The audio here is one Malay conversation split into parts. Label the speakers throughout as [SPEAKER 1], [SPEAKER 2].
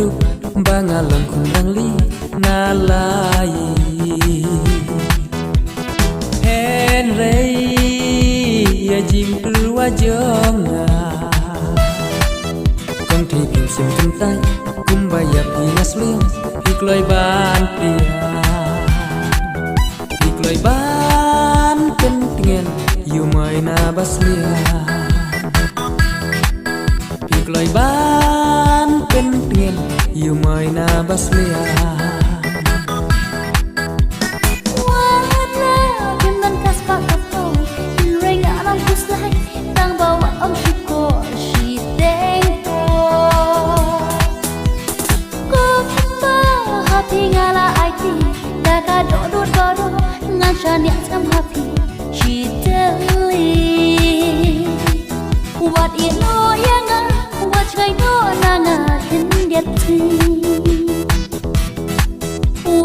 [SPEAKER 1] ngadu bangalang kundang li nalai Henry ya jing tu wajonga kong thi pin sim kentai kumbaya pingas liang hikloi ban pia hikloi ban pentingan yu mai na baslia hikloi ban pentingan yu mai na baslia
[SPEAKER 2] Niat I'm happy she telling what you know yanga what I know nanga can get to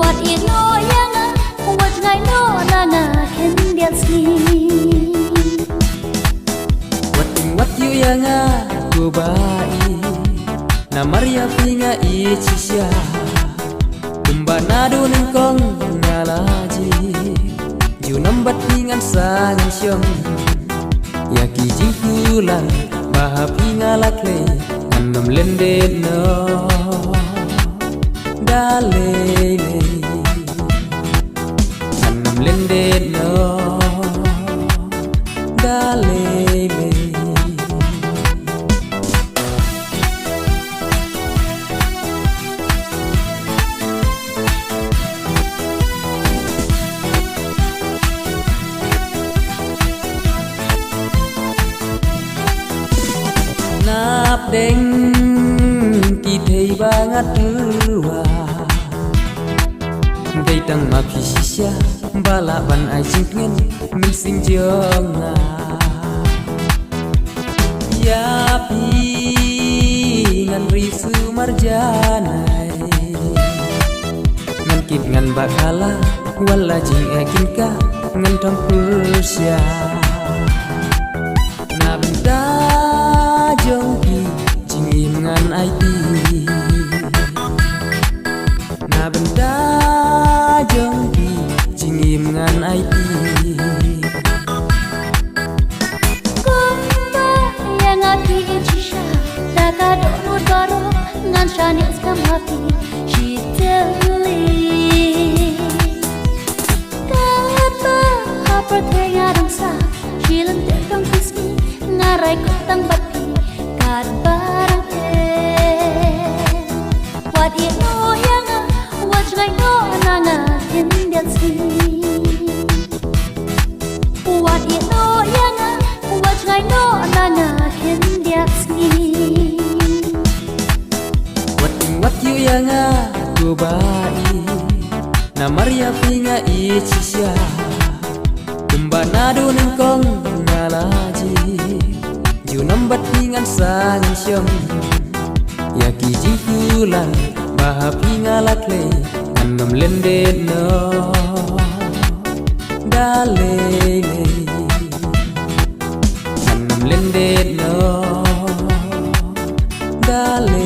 [SPEAKER 2] what you know yanga what I know nanga can get to
[SPEAKER 1] what you yanga go bai na maria pinga ichisya kumba nadu ningkong ngalaji Yu nambat pingan sangan syong Yaki jingkulan Baha pingalak le Anam lenden no Dalele Anam lenden no Dalele Nap deng ki thei bangat tua Dei tang ma phi shisha bala ban ai sing tuen min sing jonga Ya pi ngan risu marjanai Ngan kit ngan bakala wala jing ekin ka ngan tong persya Na benda jongki jingim ngan IT na benda jongki jingim ngan IT
[SPEAKER 2] kumba yang api ichisha daga dono daro ngan shani I'm happy she telling kata hapar tenga dongsa shilan tekang kismi ngarai kutang bapi kat barang what you know yanga what I know nanga can get what you know yanga what I know nanga can get
[SPEAKER 1] what you yanga go bai na maria pinga ichisya kumba nadu ningkong ngalaji Yu nambat pingan sangan syong Yaki jingkulan Baha pingalak le Anam lenden no Dalele Anam lenden no Dalele